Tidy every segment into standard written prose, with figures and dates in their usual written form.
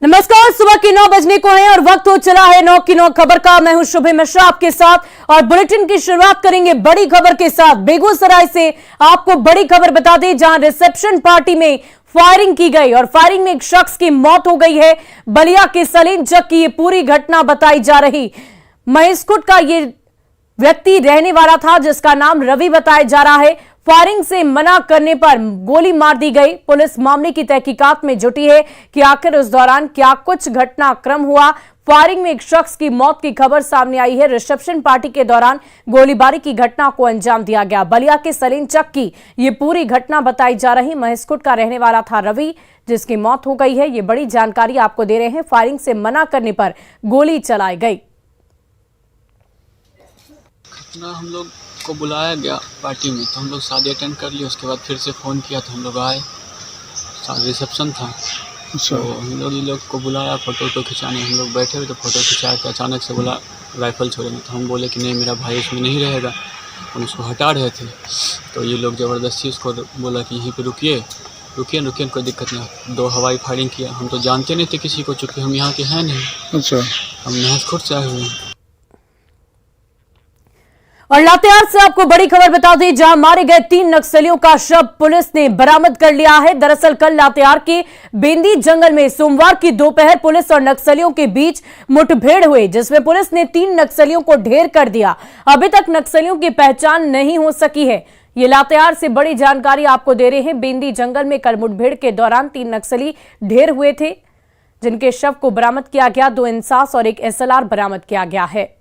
नमस्कार, सुबह के 9 बजने को है और वक्त हो चला है 9 की 9 खबर का। मैं हूं शुभे मिश्रा आपके साथ और बुलेटिन की शुरुआत करेंगे बड़ी खबर के साथ। बेगूसराय से आपको बड़ी खबर बता दें, जहां रिसेप्शन पार्टी में फायरिंग की गई और फायरिंग में एक शख्स की मौत हो गई है। बलिया के सलीम चक की ये पूरी घटना बताई जा रही। महेशखुट का ये व्यक्ति रहने वाला था, जिसका नाम रवि बताया जा रहा है। फायरिंग से मना करने पर गोली मार दी गई। पुलिस मामले की तहकीकात में जुटी है कि आखिर उस दौरान क्या कुछ घटनाक्रम हुआ। फायरिंग में एक शख्स की मौत की खबर सामने आई है। रिसेप्शन पार्टी के दौरान गोलीबारी की घटना को अंजाम दिया गया। बलिया के सलीम चक की ये पूरी घटना बताई जा रही। महेशखुट का रहने वाला था रवि, जिसकी मौत हो गई है। ये बड़ी जानकारी आपको दे रहे हैं। फायरिंग से मना करने पर गोली चलाई गई। हम लोग को बुलाया गया पार्टी में, तो हम लोग शादी अटेंड कर लिए। उसके बाद फिर से फ़ोन किया तो हम लोग आए। रिसेप्शन था, तो हम लोग ये लोग को बुलाया फ़ोटो खिंचाने। हम लोग बैठे हुए तो फ़ोटो खिंचा के अचानक से बोला राइफल छोड़ेंगे। तो हम बोले कि नहीं, मेरा भाई उसमें नहीं रहेगा। हम उसको हटा रहे थे, तो ये लोग ज़बरदस्ती उसको बोला कि यहीं पर रुकिए रुकिए, कोई दिक्कत नहीं। 2 हवाई फायरिंग किया। हम तो जानते नहीं थे किसी को, चूँकि हम यहाँ के हैं नहीं। अच्छा, हम महेशखुट से आए हुए हैं। और लातेहार से आपको बड़ी खबर बता दें, जहां मारे गए 3 नक्सलियों का शव पुलिस ने बरामद कर लिया है। दरअसल कल लातेहार के बेंदी जंगल में सोमवार की दोपहर पुलिस और नक्सलियों के बीच मुठभेड़ हुई, जिसमें पुलिस ने 3 नक्सलियों को ढेर कर दिया। अभी तक नक्सलियों की पहचान नहीं हो सकी है। ये लातेहार से बड़ी जानकारी आपको दे रहे हैं। बेंदी जंगल में कल मुठभेड़ के दौरान 3 नक्सली ढेर हुए थे, जिनके शव को बरामद किया गया। 2 इंसास और 1 SLR बरामद किया गया है।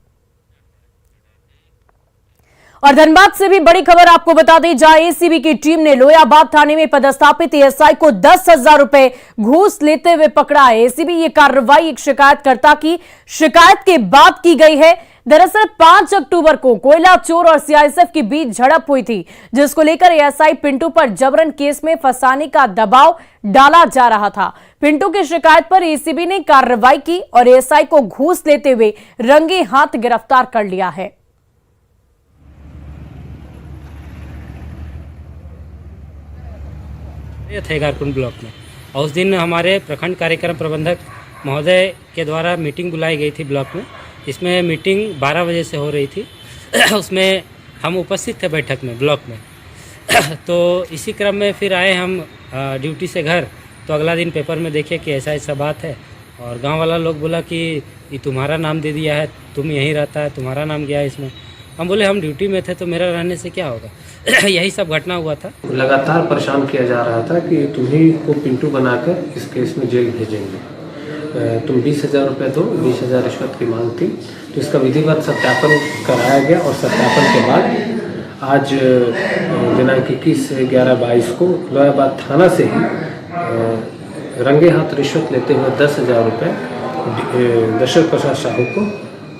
और धनबाद से भी बड़ी खबर आपको बता दें, जहां एसीबी की टीम ने लोयाबाद थाने में पदस्थापित एएसआई को 10,000 रुपए घूस लेते हुए पकड़ा है। एसीबी ये कार्रवाई एक शिकायतकर्ता की शिकायत के बाद की गई है। दरअसल 5 अक्टूबर को कोयला चोर और सीआईएसएफ के बीच झड़प हुई थी, जिसको लेकर एएसआई पिंटू पर जबरन केस में फंसाने का दबाव डाला जा रहा था। पिंटू की शिकायत पर एसीबी ने कार्रवाई की और एएसआई को घूस लेते हुए रंगे हाथ गिरफ्तार कर लिया है। थे गारकुंड ब्लॉक में, और उस दिन हमारे प्रखंड कार्यक्रम प्रबंधक महोदय के द्वारा मीटिंग बुलाई गई थी ब्लॉक में। इसमें मीटिंग 12 बजे से हो रही थी। उसमें हम उपस्थित थे बैठक में ब्लॉक में। तो इसी क्रम में फिर आए हम ड्यूटी से घर, तो अगला दिन पेपर में देखे कि ऐसा बात है। और गांव वाला लोग बोला कि ये तुम्हारा नाम दे दिया है, तुम यहीं रहता है, तुम्हारा नाम गया है इसमें। हम बोले हम ड्यूटी में थे तो मेरा रहने से क्या होगा। यही सब घटना हुआ था। लगातार परेशान किया जा रहा था कि तुम्ही को पिंटू बनाकर इस केस में जेल भेजेंगे, तुम 20,000 रुपये दो। 20,000 रिश्वत की मांग थी। तो इसका विधिवत सत्यापन कराया गया और सत्यापन के बाद आज दिनांक 21/11/22 को लोयाबाद थाना से ही रंगे हाथ रिश्वत लेते हुए 10,000 रुपये दशरथ प्रसाद साहू को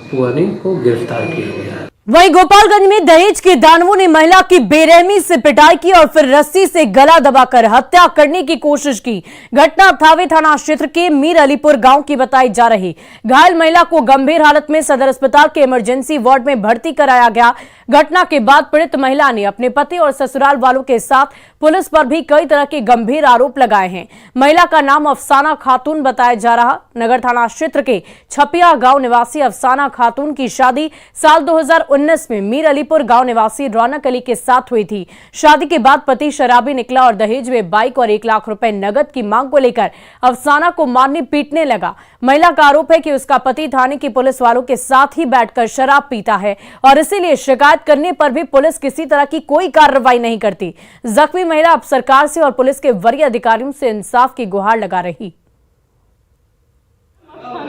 पुआनी को गिरफ्तार किया गया है। वहीं गोपालगंज में दहेज के दानवों ने महिला की बेरहमी से पिटाई की और फिर रस्सी से गला दबाकर हत्या करने की कोशिश की। घटना थावे थाना क्षेत्र के मीर अलीपुर गांव की बताई जा रही। घायल महिला को गंभीर हालत में सदर अस्पताल के इमरजेंसी वार्ड में भर्ती कराया गया। घटना के बाद पीड़ित महिला ने अपने पति और ससुराल वालों के साथ पुलिस पर भी कई तरह के गंभीर आरोप लगाए हैं। महिला का नाम अफसाना खातून बताया जा रहा। नगर थाना क्षेत्र के छपिया गांव निवासी अफसाना खातून की शादी साल 2019 में मीर अलीपुर गांव निवासी रौनक अली के साथ हुई थी। शादी के बाद पति शराबी निकला और दहेज में बाइक और 1 लाख रुपए नगद की मांग को लेकर अफसाना को मारने पीटने लगा। महिला का आरोप है कि उसका पति थाने की पुलिस वालों के साथ ही बैठकर शराब पीता है और इसीलिए शिकायत करने पर भी पुलिस किसी तरह की कोई कार्रवाई नहीं करती। जख्मी महिला अब सरकार से और पुलिस के वरीय अधिकारियों से इंसाफ की गुहार लगा रही।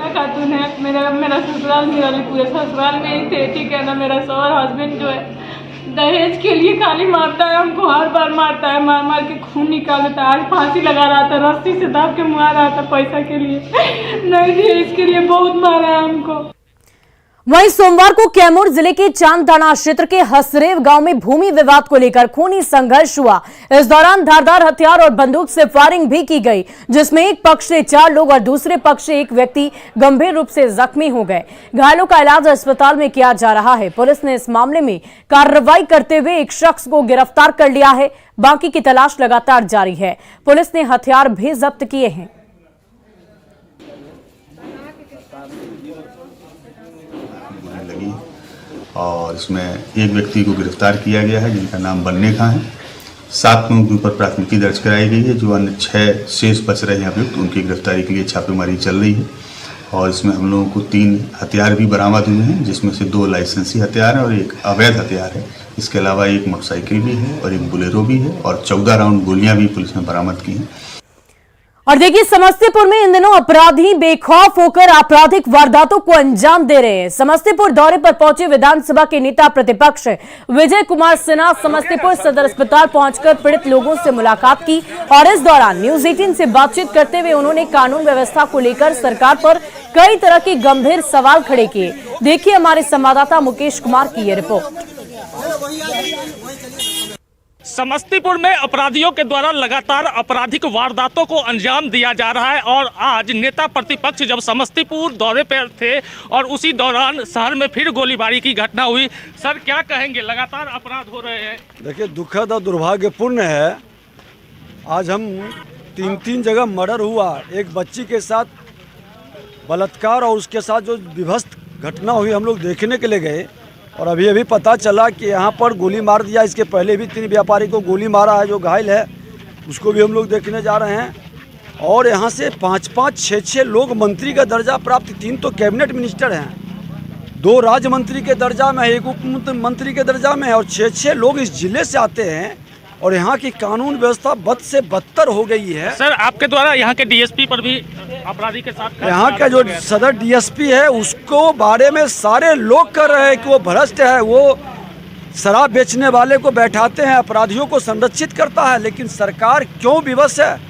खातून है, मेरा ससुराल मीर अलीपुर ससुराल में ही थे, ठीक है ना। मेरा शौहर हस्बैंड जो है दहेज के लिए खाली मारता है हमको, हर बार मारता है, मार मार के खून निकाल देता है। आज फांसी लगा रहा था, रस्सी से दाब के मार रहा था पैसा के लिए। नहीं दहेज के लिए बहुत मारा है हमको। वहीं सोमवार को कैमूर जिले के चांद थाना क्षेत्र के हसरेव गांव में भूमि विवाद को लेकर खूनी संघर्ष हुआ। इस दौरान धारदार हथियार और बंदूक से फायरिंग भी की गई, जिसमें एक पक्ष से 4 लोग और दूसरे पक्ष से एक व्यक्ति गंभीर रूप से जख्मी हो गए। घायलों का इलाज अस्पताल में किया जा रहा है। पुलिस ने इस मामले में कार्रवाई करते हुए एक शख्स को गिरफ्तार कर लिया है। बाकी की तलाश लगातार जारी है। पुलिस ने हथियार भी जब्त किए हैं। और इसमें एक व्यक्ति को गिरफ्तार किया गया है जिनका नाम बन्ने खां है। 7 लोगों के ऊपर प्राथमिकी दर्ज कराई गई है। जो अन्य 6 शेष बच रहे हैं अभियुक्त, उनकी गिरफ्तारी के लिए छापेमारी चल रही है। और इसमें हम लोगों को 3 हथियार भी बरामद हुए हैं, जिसमें से 2 लाइसेंसी हथियार हैं और 1 अवैध हथियार है। इसके अलावा 1 मोटरसाइकिल भी है और 1 बुलेरो भी है और 14 राउंड गोलियां भी पुलिस ने बरामद की हैं। और देखिए, समस्तीपुर में इन दिनों अपराधी बेखौफ होकर आपराधिक वारदातों को अंजाम दे रहे हैं। समस्तीपुर दौरे पर पहुंचे विधानसभा के नेता प्रतिपक्ष विजय कुमार सिन्हा समस्तीपुर सदर अस्पताल पहुंचकर पीड़ित लोगों से मुलाकात की और इस दौरान न्यूज 18 से बातचीत करते हुए उन्होंने कानून व्यवस्था को लेकर सरकार पर कई तरह के गंभीर सवाल खड़े किए। देखिए हमारे संवाददाता मुकेश कुमार की ये रिपोर्ट। समस्तीपुर में अपराधियों के द्वारा लगातार आपराधिक वारदातों को अंजाम दिया जा रहा है और आज नेता प्रतिपक्ष जब समस्तीपुर दौरे पर थे और उसी दौरान शहर में फिर गोलीबारी की घटना हुई। सर क्या कहेंगे, लगातार अपराध हो रहे हैं? देखिए, दुखद और दुर्भाग्यपूर्ण है। आज हम 3 जगह मर्डर हुआ, एक बच्ची के साथ बलात्कार और उसके साथ जो विभत्स घटना हुई हम लोग देखने के लिए गए और अभी पता चला कि यहाँ पर गोली मार दिया। इसके पहले भी 3 व्यापारी को गोली मारा है, जो घायल है उसको भी हम लोग देखने जा रहे हैं। और यहाँ से 5-5, 6-6 लोग मंत्री का दर्जा प्राप्त, 3 तो कैबिनेट मिनिस्टर हैं, 2 राज्य मंत्री के दर्जा में है, 1 उप मंत्री के दर्जा में है और 6-6 लोग इस जिले से आते हैं और यहाँ की कानून व्यवस्था बद से बदतर हो गई है। सर आपके द्वारा यहाँ के डीएसपी पर भी अपराधी के साथ यहाँ का जो सदर डीएसपी है उसको बारे में सारे लोग कर रहे हैं कि वो भ्रष्ट है, वो शराब बेचने वाले को बैठाते हैं, अपराधियों को संरक्षित करता है। लेकिन सरकार क्यों विवश है?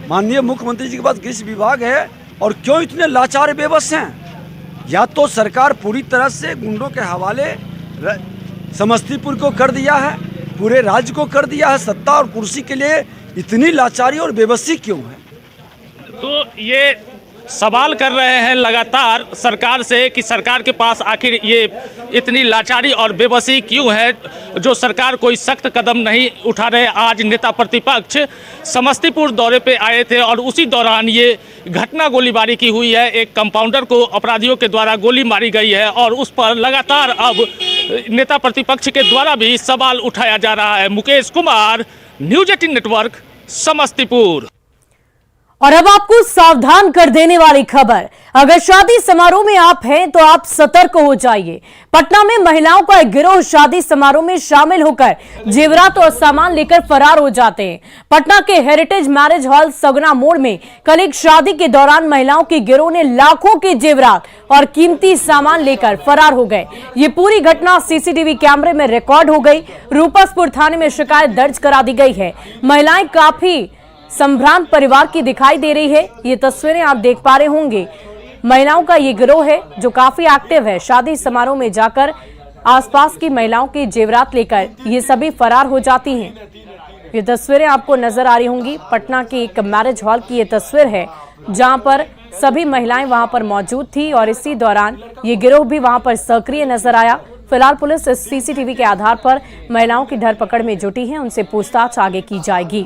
माननीय मुख्यमंत्री जी के पास गृह विभाग है और क्यों इतने लाचार बेबस हैं? या तो सरकार पूरी तरह से गुंडों के हवाले समस्तीपुर को कर दिया है, पूरे राज्य को कर दिया है। सत्ता और कुर्सी के लिए इतनी लाचारी और बेबसी क्यों है? तो ये सवाल कर रहे हैं लगातार सरकार से कि सरकार के पास आखिर ये इतनी लाचारी और बेबसी क्यों है, जो सरकार कोई सख्त कदम नहीं उठा रहे। आज नेता प्रतिपक्ष समस्तीपुर दौरे पे आए थे और उसी दौरान ये घटना गोलीबारी की हुई है। एक कंपाउंडर को अपराधियों के द्वारा गोली मारी गई है और उस पर लगातार अब नेता प्रतिपक्ष के द्वारा भी सवाल उठाया जा रहा है। Mukesh Kumar, news 18 network, Samastipur. और अब आपको सावधान कर देने वाली खबर, अगर शादी समारोह में आप हैं तो आप सतर्क हो जाइए। पटना में महिलाओं का एक गिरोह शादी समारोह में शामिल होकर जेवरात और सामान लेकर फरार हो जाते हैं। पटना के हेरिटेज मैरिज हॉल सगुना मोड़ में कल एक शादी के दौरान महिलाओं के गिरोह ने लाखों के जेवरात और कीमती सामान लेकर फरार हो गए। ये पूरी घटना सीसीटीवी कैमरे में रिकॉर्ड हो गई। रूपसपुर थाने में शिकायत दर्ज करा दी गई है। महिलाएं काफी संभ्रांत परिवार की दिखाई दे रही है। ये तस्वीरें आप देख पा रहे होंगे। महिलाओं का ये गिरोह है जो काफी एक्टिव है। शादी समारोह में जाकर आसपास की महिलाओं के जेवरात लेकर ये सभी फरार हो जाती हैं। ये तस्वीरें आपको नजर आ रही होंगी। पटना के एक मैरिज हॉल की ये तस्वीर है जहां पर सभी महिलाएं वहां पर मौजूद थी और इसी दौरान ये गिरोह भी वहां पर सक्रिय नजर आया। फिलहाल पुलिस इस सीसीटीवी के आधार पर महिलाओं की धरपकड़ में जुटी है। उनसे पूछताछ आगे की जाएगी।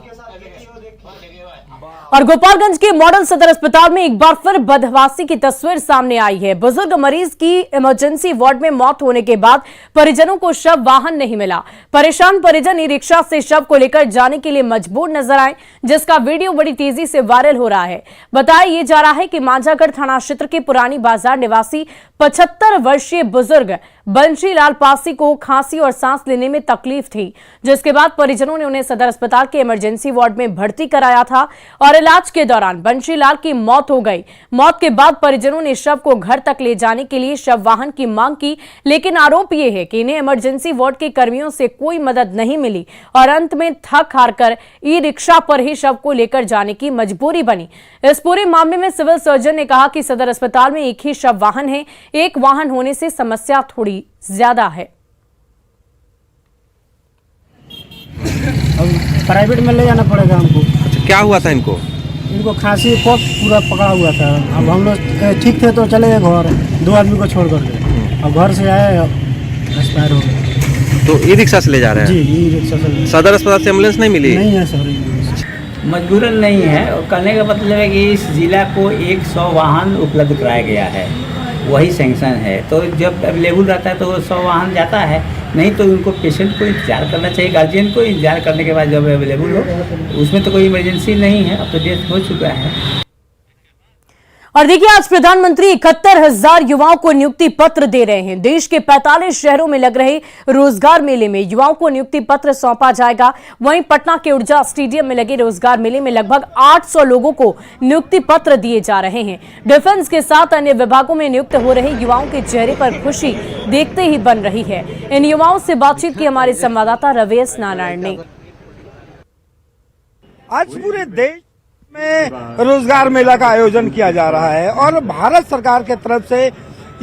और गोपालगंज के मॉडल सदर अस्पताल में एक बार फिर बदहवासी की तस्वीर सामने आई है। बुजुर्ग मरीज की इमरजेंसी वार्ड में मौत होने के बाद परिजनों को शव वाहन नहीं मिला। परेशान परिजन ई रिक्शा से शव को लेकर जाने के लिए मजबूर नजर आए, जिसका वीडियो बड़ी तेजी से वायरल हो रहा है। बताया ये जा रहा है कि मांझागढ़ थाना क्षेत्र के पुरानी बाजार निवासी 75 वर्षीय बुजुर्ग बंशीलाल पासी को खांसी और सांस लेने में तकलीफ थी, जिसके बाद परिजनों ने उन्हें सदर अस्पताल के इमरजेंसी वार्ड में भर्ती कराया था और इलाज के दौरान बंशीलाल की मौत हो गई। मौत के बाद परिजनों ने शव को घर तक ले जाने के लिए शव वाहन की मांग की, लेकिन आरोप यह है कि इन्हें इमरजेंसी वार्ड के कर्मियों से कोई मदद नहीं मिली और अंत में थक हारकर ई रिक्शा पर ही शव को लेकर जाने की मजबूरी बनी। इस पूरे मामले में सिविल सर्जन ने कहा कि सदर अस्पताल में एक ही शव वाहन है, एक वाहन होने से समस्या थोड़ी ज्यादा है। अब प्राइवेट में ले जाना पड़ेगा हमको। अच्छा, क्या हुआ था इनको? इनको खांसी कफ पूरा पकड़ा हुआ था। अब हम लोग ठीक थे तो चले गए घर, 2 आदमी को छोड़ करके। अब घर से आए, एक्सपायर हो गए। तो ई रिक्शा से ले जा रहे हैं? जी, ई रिक्शा से। सदर अस्पताल से एम्बुलेंस नहीं मिली? नहीं है सर, मजबूरन नहीं है। और कहने का मतलब है कि इस जिला को 100 वाहन उपलब्ध कराया गया है, वही सैंक्शन है। तो जब अवेलेबल रहता है तो वो 100 वाहन जाता है, नहीं तो उनको पेशेंट को इंतजार करना चाहिए, गार्जियन को इंतजार करने के बाद जब अवेलेबल हो। उसमें तो कोई इमरजेंसी नहीं है, अब तो डेथ हो चुका है। और देखिए, आज प्रधानमंत्री 71,000 युवाओं को नियुक्ति पत्र दे रहे हैं। देश के 45 शहरों में लग रहे रोजगार मेले में युवाओं को नियुक्ति पत्र सौंपा जाएगा। वहीं पटना के ऊर्जा स्टेडियम में लगे रोजगार मेले में लगभग 800 लोगों को नियुक्ति पत्र दिए जा रहे हैं। डिफेंस के साथ अन्य विभागों में नियुक्त हो रहे युवाओं के चेहरे पर खुशी देखते ही बन रही है। इन युवाओं से बातचीत की हमारे संवाददाता रवीएस नारायण ने। आज पूरे देश में रोजगार मेला का आयोजन किया जा रहा है और भारत सरकार के तरफ से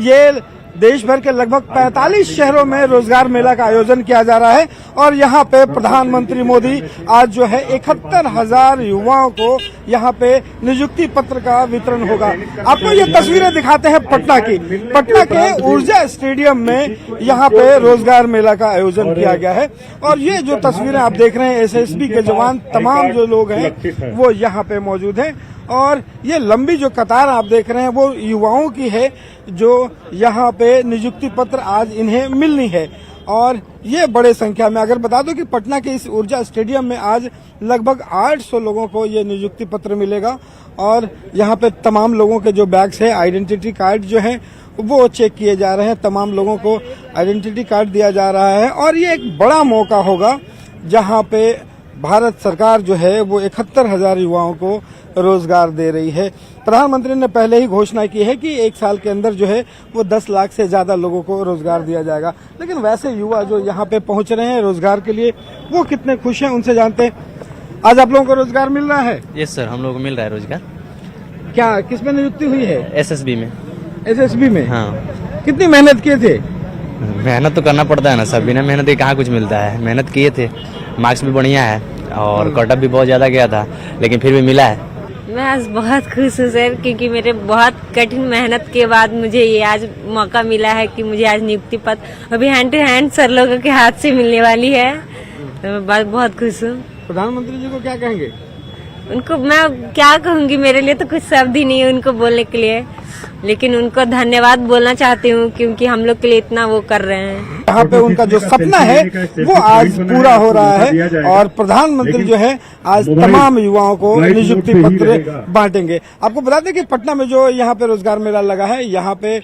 ये देश भर के लगभग 45 शहरों में रोजगार मेला का आयोजन किया जा रहा है और यहाँ पे प्रधानमंत्री मोदी आज जो है 71,000 युवाओं को यहाँ पे नियुक्ति पत्र का वितरण होगा। आपको ये तस्वीरें दिखाते हैं पटना की। पटना के ऊर्जा स्टेडियम में यहाँ पे रोजगार मेला का आयोजन किया गया है और ये जो तस्वीरें आप देख रहे हैं, एसएसबी के जवान तमाम जो लोग हैं वो यहाँ पे मौजूद हैं और ये लंबी जो कतार आप देख रहे हैं वो युवाओं की है जो यहाँ पे नियुक्ति पत्र आज इन्हें मिलनी है। और ये बड़े संख्या में, अगर बता दो कि पटना के इस ऊर्जा स्टेडियम में आज लगभग 800 लोगों को ये नियुक्ति पत्र मिलेगा और यहाँ पे तमाम लोगों के जो बैग्स है, आइडेंटिटी कार्ड जो है वो चेक किए जा रहे हैं। तमाम लोगों को आइडेंटिटी कार्ड दिया जा रहा है और ये एक बड़ा मौका होगा जहाँ पे भारत सरकार जो है वो 71,000 युवाओं को रोजगार दे रही है। प्रधानमंत्री ने पहले ही घोषणा की है कि 1 साल के अंदर जो है वो 10 लाख से ज्यादा लोगों को रोजगार दिया जाएगा। लेकिन वैसे युवा जो यहाँ पे पहुंच रहे हैं रोजगार के लिए, वो कितने खुश हैं उनसे जानते हैं। आज आप लोगों को रोजगार मिल रहा है? यस सर, हम लोगों को मिल रहा है रोजगार। क्या, किसमें नियुक्ति हुई है? एसएसबी में। एसएसबी में? हाँ। कितनी मेहनत किए थे? मेहनत तो करना पड़ता है ना सर, बिना मेहनत के कहाँ कुछ मिलता है। मेहनत किए थे, मार्क्स भी बढ़िया है और कटअप भी बहुत ज्यादा गया था, लेकिन फिर भी मिला है। मैं आज बहुत खुश हूँ सर, क्योंकि मेरे बहुत कठिन मेहनत के बाद मुझे ये आज मौका मिला है कि मुझे आज नियुक्ति पत्र अभी हैंड टू हैंड सर लोगों के हाथ से मिलने वाली है। तो मैं बहुत खुश हूँ। प्रधानमंत्री जी को क्या कहेंगे? उनको मैं क्या कहूँगी, मेरे लिए तो कुछ शब्द ही नहीं है उनको बोलने के लिए, लेकिन उनको धन्यवाद बोलना चाहती हूँ क्योंकि हम लोग के लिए इतना वो कर रहे हैं। यहाँ पे उनका जो सपना है वो आज पूरा हो रहा है और प्रधानमंत्री जो है आज तमाम युवाओं को नियुक्ति पत्र बांटेंगे। आपको बता दें कि पटना में जो यहाँ पे रोजगार मेला लगा है, यहाँ पे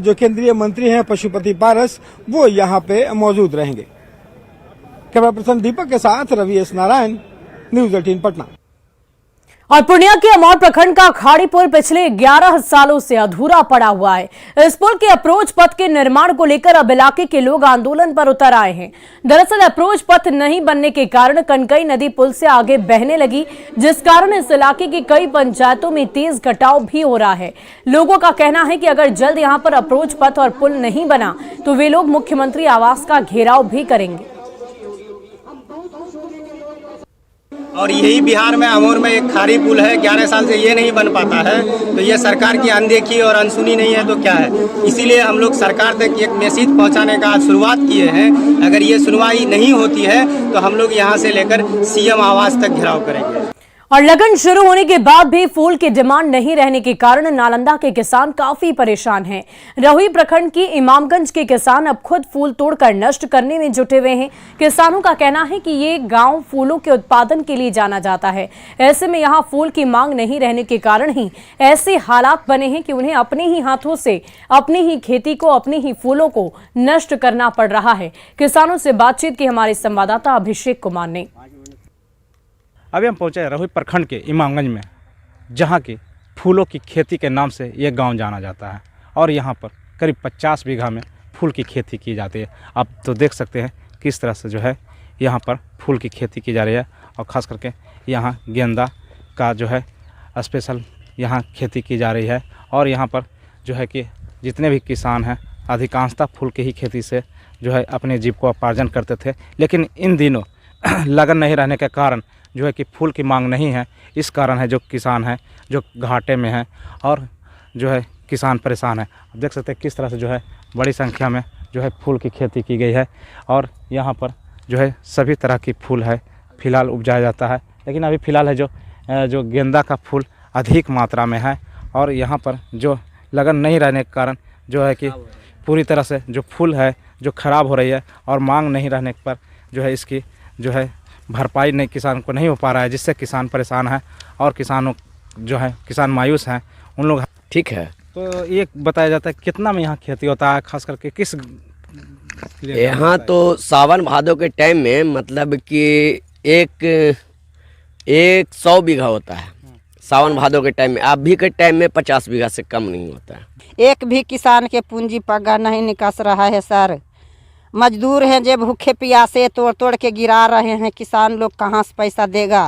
जो केंद्रीय मंत्री हैं पशुपति पारस, वो यहाँ पे मौजूद रहेंगे। कैमरा पर्सन दीपक के साथ रवीएस नारायण, न्यूज़ 18 पटना। और पूर्णिया के अमौर प्रखंड का खाड़ी पुल पिछले 11 सालों से अधूरा पड़ा हुआ है। इस पुल के अप्रोच पथ के निर्माण को लेकर अब इलाके के लोग आंदोलन पर उतर आए हैं। दरअसल अप्रोच पथ नहीं बनने के कारण कनकई नदी पुल से आगे बहने लगी, जिस कारण इस इलाके की कई पंचायतों में तेज कटाव भी हो रहा है। लोगों का कहना है कि अगर जल्द यहां पर अप्रोच पथ और पुल नहीं बना तो वे लोग मुख्यमंत्री आवास का घेराव भी करेंगे। और यही बिहार में अमौर में एक खाड़ी पुल है, 11 साल से ये नहीं बन पाता है, तो ये सरकार की अनदेखी और अनसुनी नहीं है तो क्या है। इसीलिए हम लोग सरकार तक एक मैसेज पहुंचाने का शुरुआत किए हैं। अगर ये सुनवाई नहीं होती है तो हम लोग यहाँ से लेकर सीएम आवास तक घेराव करेंगे। और लगन शुरू होने के बाद भी फूल की डिमांड नहीं रहने के कारण नालंदा के किसान काफी परेशान हैं। रहुई प्रखंड की इमामगंज के किसान अब खुद फूल तोड़कर नष्ट करने में जुटे हुए हैं। किसानों का कहना है कि ये गांव फूलों के उत्पादन के लिए जाना जाता है। ऐसे में यहां फूल की मांग नहीं रहने के कारण ही ऐसे हालात बने हैं कि उन्हें अपने ही हाथों से अपनी ही खेती को, अपने ही फूलों को नष्ट करना पड़ रहा है। किसानों से बातचीत की हमारे संवाददाता अभिषेक कुमार ने। अभी हम पहुंचे रहुई प्रखंड के इमामगंज में, जहां की फूलों की खेती के नाम से ये गांव जाना जाता है और यहां पर करीब 50 बीघा में फूल की खेती की जाती है। आप तो देख सकते हैं किस तरह से जो है यहां पर फूल की खेती की जा रही है और ख़ास करके यहां गेंदा का जो है स्पेशल यहां खेती की जा रही है। और यहां पर जो है कि जितने भी किसान हैं अधिकांशतः फूल की ही खेती से जो है अपने जीविकोपार्जन करते थे, लेकिन इन दिनों लगन नहीं रहने के कारण जो है कि फूल की मांग नहीं है। इस कारण है जो किसान हैं जो घाटे में हैं और जो है किसान परेशान है। आप देख सकते हैं किस तरह से जो है बड़ी संख्या में जो है फूल की खेती की गई है और यहाँ पर जो है सभी तरह की फूल है फिलहाल उपजाया जाता है। लेकिन अभी फ़िलहाल है जो गेंदा का फूल अधिक मात्रा में है और यहाँ पर जो लगन नहीं रहने के कारण जो है कि पूरी तरह से जो फूल है जो ख़राब हो रही है और मांग नहीं रहने पर जो है इसकी जो है भरपाई नहीं किसान को नहीं हो पा रहा है, जिससे किसान परेशान है और किसानों जो है किसान मायूस हैं उन लोग। ठीक है, तो ये बताया जाता है कितना में यहाँ खेती होता है, खास करके किस यहाँ तो सावन भादों के टाइम में मतलब कि एक 100 बीघा होता है सावन भादों के टाइम में। अभी के टाइम में 50 बीघा से कम नहीं होता है। एक भी किसान के पूंजी पग्गा नहीं निकास रहा है सर। मजदूर हैं जो भूखे प्यासे तोड़ तोड़ के गिरा रहे हैं, किसान लोग कहाँ से पैसा देगा।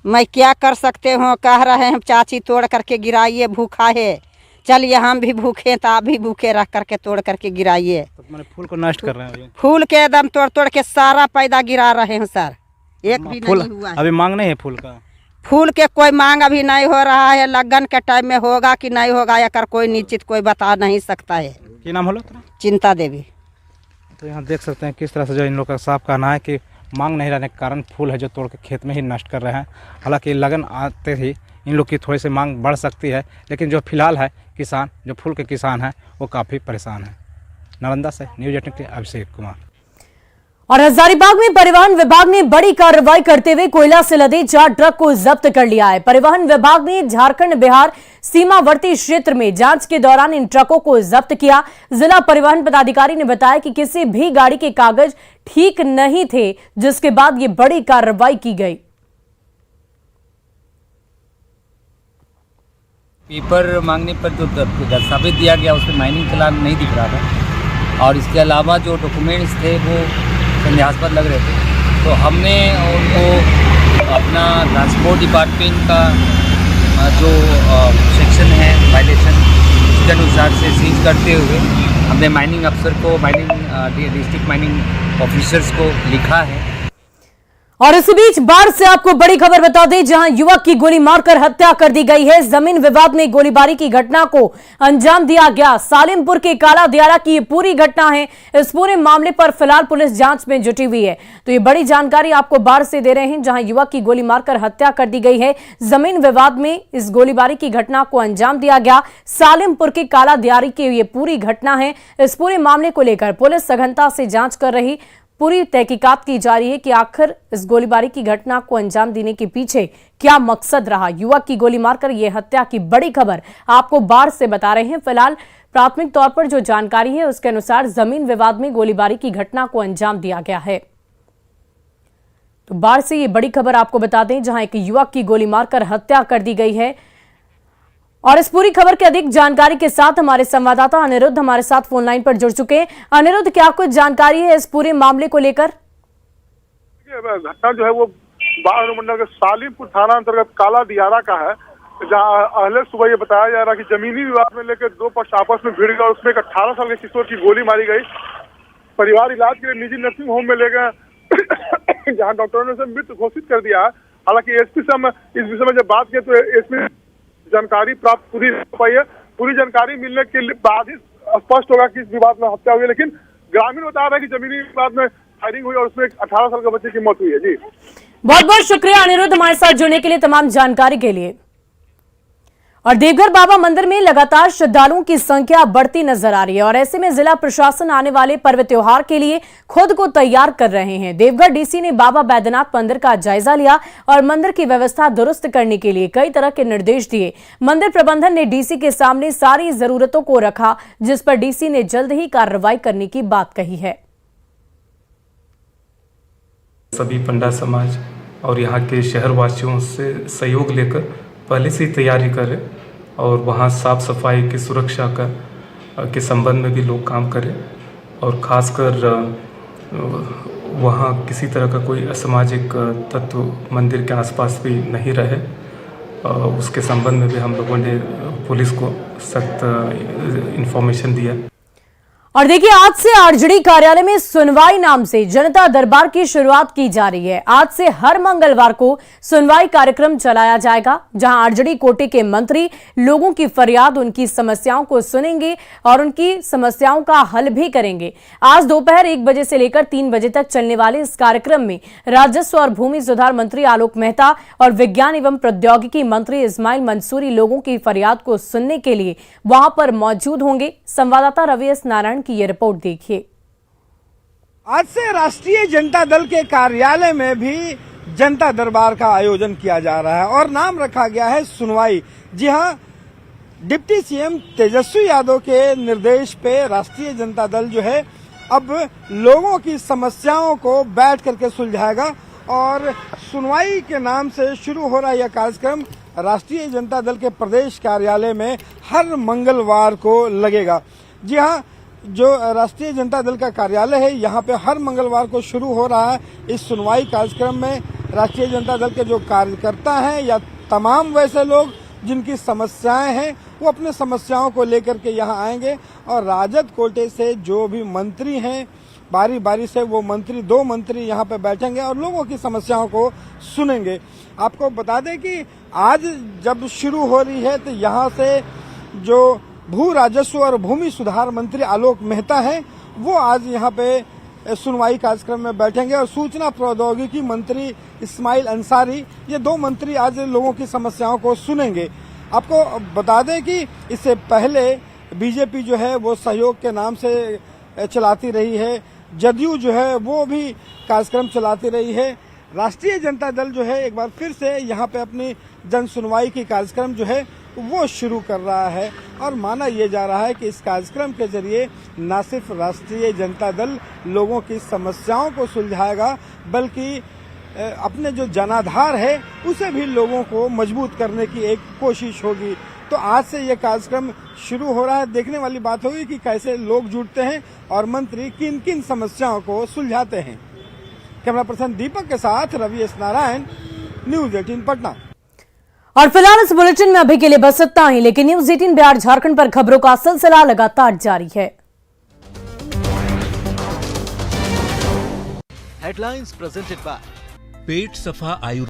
मैं क्या कर सकते हो, कह रहे हैं चाची तोड़ करके गिराइए, भूखा है। चलिए हम भी भूखे तो आप भी भूखे रह करके तोड़ करके गिराइए। तो मैंने फूल को नष्ट कर रहे हैं, फूल के एकदम तोड़ तोड़ के सारा पैदा गिरा रहे हैं सर, एक भी फूल नहीं हुआ है। अभी मांग नहीं है फूल का, फूल के कोई मांग अभी नहीं हो रहा है। लगन के टाइम में होगा कि नहीं होगा या कर कोई निश्चित कोई बता नहीं सकता है। क्या नाम होलो? चिंता देवी। तो यहाँ देख सकते हैं किस तरह से जो इन लोग का साफ कहना है कि मांग नहीं रहने के कारण फूल है जो तोड़ के खेत में ही नष्ट कर रहे हैं। हालांकि लगन आते ही इन लोग की थोड़ी सी मांग बढ़ सकती है, लेकिन जो फिलहाल है किसान जो फूल के किसान हैं वो काफ़ी परेशान हैं। नालंदा से न्यूज़ 18 के अभिषेक कुमार। और हजारीबाग में परिवहन विभाग ने बड़ी कार्रवाई करते हुए कोयला से लदे 4 ट्रक को जब्त कर लिया है। परिवहन विभाग ने झारखंड बिहार सीमावर्ती क्षेत्र में जांच के दौरान इन ट्रकों को जब्त किया। जिला परिवहन पदाधिकारी ने बताया कि किसी भी गाड़ी के कागज ठीक नहीं थे, जिसके बाद ये बड़ी कार्रवाई की गई। पेपर मांगने पर जो दस्तावेज दिया गया उसमें माइनिंग चालान नहीं दिख रहा था और इसके अलावा जो डॉक्यूमेंट्स थे वो संदेहास्पद लग रहे थे। तो हमने उनको अपना ट्रांसपोर्ट डिपार्टमेंट का जो सेक्शन है वायलेशन उसके अनुसार से सीज करते हुए हमने माइनिंग अफसर को डिस्ट्रिक्ट माइनिंग ऑफिसर्स को लिखा है। और इसी बीच बाढ़ से आपको बड़ी खबर बता दें, जहां युवक की गोली मारकर हत्या कर दी गई है। जमीन विवाद में गोलीबारी की घटना को अंजाम दिया गया। सालिमपुर के काला दियारा की ये पूरी घटना है। इस पूरे मामले पर फिलहाल पुलिस जांच में जुटी हुई है। तो ये बड़ी जानकारी आपको बाढ़ से दे रहे हैं, जहां युवक की गोली मारकर हत्या कर दी गई है। जमीन विवाद में इस गोलीबारी की घटना को अंजाम दिया गया। सालिमपुर के काला दियारी की ये पूरी घटना है। इस पूरे मामले को लेकर पुलिस सघनता से जांच कर रही, पूरी तहकीकात की जा रही है कि आखिर इस गोलीबारी की घटना को अंजाम देने के पीछे क्या मकसद रहा। युवक की गोली मारकर यह हत्या की बड़ी खबर आपको बाढ़ से बता रहे हैं। फिलहाल प्राथमिक तौर पर जो जानकारी है उसके अनुसार जमीन विवाद में गोलीबारी की घटना को अंजाम दिया गया है। तो बाढ़ से ये बड़ी खबर आपको बता दें, जहां एक युवक की गोली मारकर हत्या कर दी गई है। और इस पूरी खबर के अधिक जानकारी के साथ हमारे संवाददाता अनिरुद्ध हमारे साथ फोन लाइन पर जुड़ चुके हैं। अनिरुद्ध, क्या कुछ जानकारी है इस पूरे मामले को लेकर? घटना जो है वो बाढ़ अनुमंडल के सालिमपुर थाना अंतर्गत काला दियारा का है, जहाँ अहले सुबह ये बताया जा रहा है कि जमीनी विवाद में लेकर 2 पक्ष आपस में भिड़ गए और उसमें एक 18 साल के किशोर की गोली मारी गई। परिवार इलाज के लिए निजी नर्सिंग होम में ले गए, जहाँ डॉक्टरों ने उसे मृत घोषित कर दिया है। हालांकि एसपी से हम इस विषय में जब बात की तो एसपी जानकारी प्राप्त पूरी हो पाई है। पूरी जानकारी मिलने के बाद ही स्पष्ट होगा कि इस विवाद में हत्या हुई है। लेकिन ग्रामीण बता रहे हैं कि जमीनी विवाद में फायरिंग हुई और उसमें एक 18 साल के बच्चे की मौत हुई है। जी बहुत बहुत शुक्रिया अनिरुद्ध हमारे साथ जुड़ने के लिए, तमाम जानकारी के लिए। और देवघर बाबा मंदिर में लगातार श्रद्धालुओं की संख्या बढ़ती नजर आ रही है और ऐसे में जिला प्रशासन आने वाले पर्व त्योहार के लिए खुद को तैयार कर रहे हैं। देवघर डीसी ने बाबा बैद्यनाथ मंदिर का जायजा लिया और मंदिर की व्यवस्था दुरुस्त करने के लिए कई तरह के निर्देश दिए। मंदिर प्रबंधन ने डीसी के सामने सारी जरूरतों को रखा, जिस पर डीसी ने जल्द ही कार्रवाई करने की बात कही है। सभी पंडा समाज और यहाँ के शहरवासियों से सहयोग लेकर पहले से ही तैयारी करें और वहाँ साफ सफाई की सुरक्षा के संबंध में भी लोग काम करें और ख़ासकर वहाँ किसी तरह का कोई असामाजिक तत्व मंदिर के आसपास भी नहीं रहे। उसके संबंध में भी हम लोगों ने पुलिस को सख्त इन्फॉर्मेशन दिया। और देखिए, आज से आरजेडी कार्यालय में सुनवाई नाम से जनता दरबार की शुरुआत की जा रही है। आज से हर मंगलवार को सुनवाई कार्यक्रम चलाया जाएगा, जहां आरजेडी कोटे के मंत्री लोगों की फरियाद, उनकी समस्याओं को सुनेंगे और उनकी समस्याओं का हल भी करेंगे। आज दोपहर 1 बजे से लेकर 3 बजे तक चलने वाले इस कार्यक्रम में राजस्व और भूमि सुधार मंत्री आलोक मेहता और विज्ञान एवं प्रौद्योगिकी मंत्री इस्माइल मंसूरी लोगों की फरियाद को सुनने के लिए वहां पर मौजूद होंगे। संवाददाता रवि एस नारायण की ये रिपोर्ट देखिए। आज से राष्ट्रीय जनता दल के कार्यालय में भी जनता दरबार का आयोजन किया जा रहा है और नाम रखा गया है सुनवाई। जी हां, डिप्टी सीएम तेजस्वी यादव के निर्देश पे राष्ट्रीय जनता दल जो है अब लोगों की समस्याओं को बैठ करके सुलझाएगा और सुनवाई के नाम से शुरू हो रहा यह कार्यक्रम राष्ट्रीय जनता दल के प्रदेश कार्यालय में हर मंगलवार को लगेगा। जी हां, जो राष्ट्रीय जनता दल का कार्यालय है यहाँ पे हर मंगलवार को शुरू हो रहा है इस सुनवाई कार्यक्रम में राष्ट्रीय जनता दल के जो कार्यकर्ता हैं या तमाम वैसे लोग जिनकी समस्याएं हैं वो अपने समस्याओं को लेकर के यहाँ आएंगे और राजद कोटे से जो भी मंत्री हैं बारी बारी से वो मंत्री 2 मंत्री यहाँ पे बैठेंगे और लोगों की समस्याओं को सुनेंगे। आपको बता दें कि आज जब शुरू हो रही है तो यहाँ से जो भू राजस्व और भूमि सुधार मंत्री आलोक मेहता हैं वो आज यहाँ पे सुनवाई कार्यक्रम में बैठेंगे और सूचना प्रौद्योगिकी मंत्री इस्माइल अंसारी, ये 2 मंत्री आज लोगों की समस्याओं को सुनेंगे। आपको बता दें कि इससे पहले बीजेपी जो है वो सहयोग के नाम से चलाती रही है, जदयू जो है वो भी कार्यक्रम चलाती रही है। राष्ट्रीय जनता दल जो है एक बार फिर से यहाँ पे अपनी जन सुनवाई की कार्यक्रम जो है वो शुरू कर रहा है और माना यह जा रहा है कि इस कार्यक्रम के जरिए न सिर्फ राष्ट्रीय जनता दल लोगों की समस्याओं को सुलझाएगा बल्कि अपने जो जनाधार है उसे भी लोगों को मजबूत करने की एक कोशिश होगी। तो आज से यह कार्यक्रम शुरू हो रहा है। देखने वाली बात होगी कि कैसे लोग जुड़ते हैं और मंत्री किन किन समस्याओं को सुलझाते हैं। कैमरा पर्सन दीपक के साथ रवि एस नारायण, न्यूज 18 पटना। और फिलहाल इस बुलेटिन में अभी के लिए बस इतना ही, लेकिन न्यूज 18 बिहार झारखंड पर खबरों का सिलसिला लगातार जारी है। हेडलाइंस प्रेजेंटेड बाय पेट सफा आयुर्वेद।